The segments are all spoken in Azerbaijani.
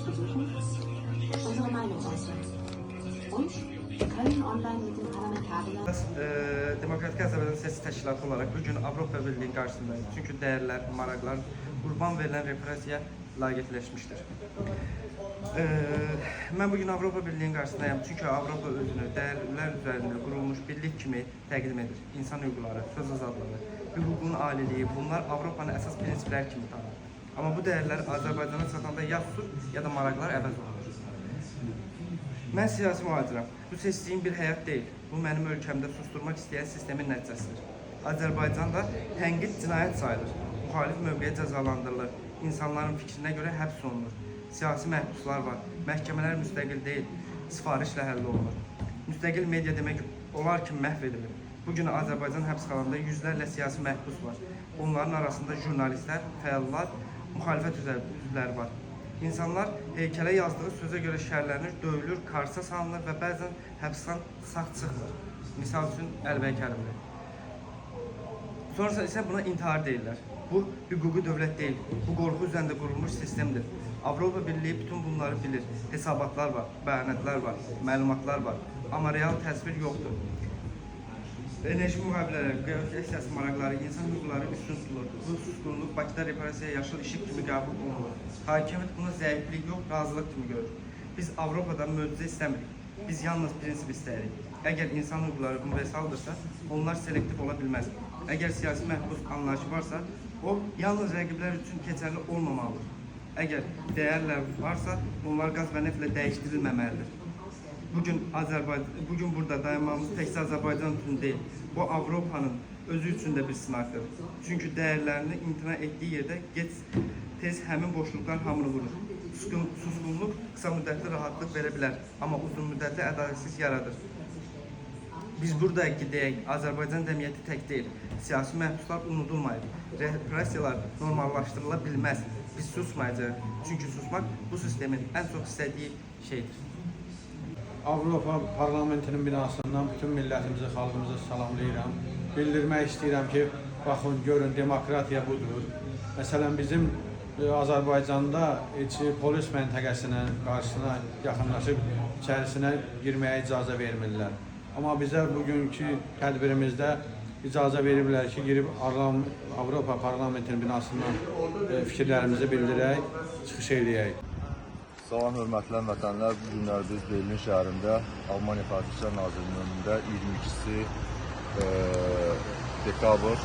das Bedürfnis, unsere Meinung äußern. Und wir können online mit den Parlamentariern... Demokratik Azərbaycan Siyasi Təşkilatı olaraq bugün Avropa Birliğinin qarşısındayız. Çünki dəyərlər, maraqlar qurban verilən repressiyaya laqeydləşmişdir. Mən bugün Avropa Birliğinin qarşısındayım. Çünki Avropa özünü dəyərlər üzərində qurulmuş birlik kimi təqdim edir. İnsan hüquqları, söz azadlığı, hüququn aliliyi, bunlar Avropanın əsas prinsipləri kimi tanınır. Amma bu dəyərlər Azərbaycana çatanda ya susur, ya da maraqlar əvəz olunur. Mən siyasi mühacirəm. Bu seçdiyim bir həyat deyil. Bu mənim ölkəmdə susturmaq istəyən sistemin nəticəsidir. Azərbaycanda tənqid cinayət sayılır. Müxalif mövqeyə cəzalandırılır. İnsanların fikrinə görə həbs olunur. Siyasi məhbuslar var. Məhkəmələr müstəqil deyil. Sifarişlə həll olunur. Müstəqil media demək olar ki, məhv edilir. Bugün Azərbaycan həbsxanasında yüzlərlə siyasi məhbus var. Onların arasında jurnalistlər, fəallar, müxalifət üzvləri var. İnsanlar heykələ yazdığı sözə görə şərlənir, döyülür, karsa salınır və bəzən həbsdən sağ çıxmır. Misal üçün Əlbəy Kərimli. Sonrası isə buna intihar deyirlər. Bu, hüquqi dövlət deyil. Bu, qorxu üzərində qurulmuş sistemdir. Avropa Birliği bütün bunları bilir. Hesabatlar var, bəyanatlar var, məlumatlar var. Amma real təsvir yoxdur. Enerji müqavilələri, geopolitik siyasi maraqları, insan hüquqları üstün tutulur. Bu susqunluq Bakıda repressiya yaşıl işıq kimi qəbul olunur. Hakimiyyət buna zəiflik yox, razılıq kimi görür. Biz Avropadan möcüzə istəmirik. Biz yalnız prinsip istəyirik. Əgər insan hüquqları universaldırsa, onlar selektiv ola bilməz. Əgər siyasi məhbus anlayışı varsa, o yalnız rəqiblər üçün keçərli olmamalıdır. Əgər dəyərlər varsa, onlar qaz və neftlə dəyişdirilməməlidir. Bugün burada dayanmamız təkcə Azərbaycan üçün deyil, bu Avropanın özü üçün də bir sınaqdır. Çünki dəyərlərini imtina etdiyi yerdə tez həmin boşluqlar hamını vurur. Susqunluq qısa müddətli rahatlıq verə bilər, amma uzun müddətli ədalətsiz yaradır. Biz buradayıq ki, deyək, Azərbaycan cəmiyyəti tək deyil, siyasi məhbuslar unudulmayıb, repressiyalar normallaşdırıla bilməz. Biz susmayacağıq, çünki susmaq bu sistemin ən çox istədiyi şeydir. Avropa Parlamentinin binasından bütün millətimizi, xalqımızı salamlayıram. Bildirmək istəyirəm ki, baxın, görün, demokratiya budur. Məsələn, bizim Azərbaycanda polis məntəqəsinin qarşısına yaxınlaşıb içərisinə girməyə icazə vermirlər. Amma bizə bugünkü tədbirimizdə icazə veriblər ki, girib Avropa Parlamentinin binasından fikirlərimizi bildirək, çıxış edək. Salam, hörmətli vətənlər, bu günlər biz Berlin şəhərində Almaniya Xarici İşlər Nazirliyinin önündə 22-si dekabr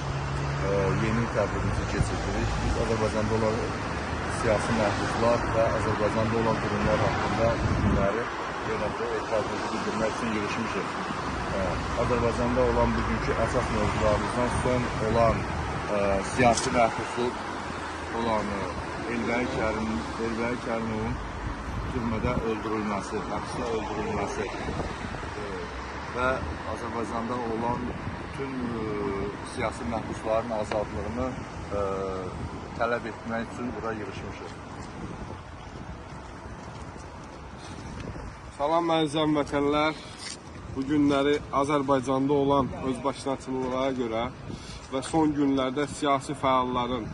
yeni tədbirimizi keçirdirik. Biz Azərbaycanda olan siyasi məhbuslar və Azərbaycanda olan qurumlar haqqında bu günləri yerində etirazımızı bildirmək üçün yürüşmüşük. Azərbaycanda olan bugünkü əsas mövzularımızdan son olan siyasi məhbusu olan Əlbəy Kərimovun türmədə öldürülməsi, həbsdə öldürülməsi və Azərbaycanda olan bütün siyasi məhbusların azadlığını tələb etmək üçün bura yığışmışıq. Salam əzizəm vətənlər. Bu günləri Azərbaycanda olan özbaşınaçılığa görə və son günlərdə siyasi fəalların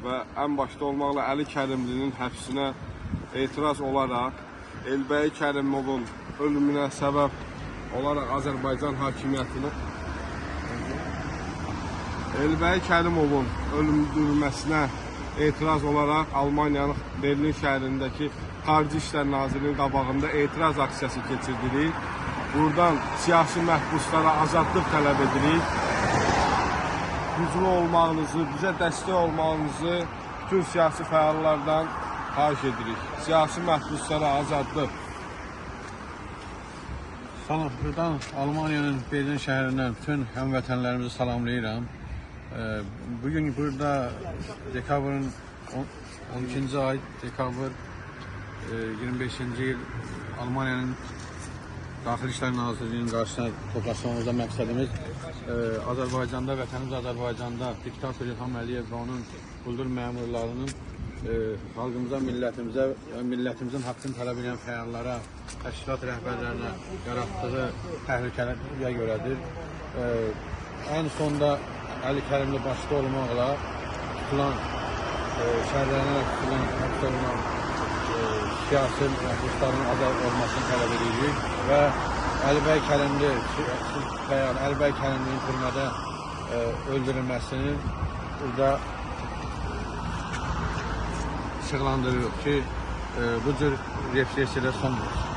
və ən başda olmaqla Əli Kərimlinin həbsinə etiraz olaraq Əlbəy Kərimovun ölümünə səbəb olaraq Azərbaycan hakimiyyətinin Əlbəy Kərimovun öldürülməsinə etiraz olaraq Almaniyanın Berlin şəhərindəki Xarici İşlər Nazirliyinin qabağında etiraz aksiyası keçirdirik. Buradan siyasi məhbuslara azadlıq tələb edirik. Güclü olmağınızı, bizə dəstək olmağınızı bütün siyasi fəallardan xahiş edirik. Siyasi məhbuslara azadlıq. Salam, buradan Almaniyanın Berlin şəhərindən bütün həmvətənlərimizi salamlayıram. Bugün burada dekabrın 12-ci ay, dekabr 25-ci il Almaniyanın Daxili İşlər Nazirliyinin qarşısına toplaşmamızda məqsədimiz Azərbaycanda, vətənimiz Azərbaycanda diktator İlham Əliyev və onun quldur məmurlarının xalqımıza, millətimizə və millətimizin haqqını tələb edən fəallara, təşkilat rəhbərlərinə yaratdığı təhlükələrə görədir. Ən sonda Əli Kərimli başda olmaqla tutulan, şərlənərək tutulan, həbs olunan siyasi məhbusların azad olmasını tələb edirik və Əlibəy Kərimli, Əlibəy Kərimlinin türmədə öldürülməsini burada işıqlandırırıq ki, bu cür repressiyalar son bulsun.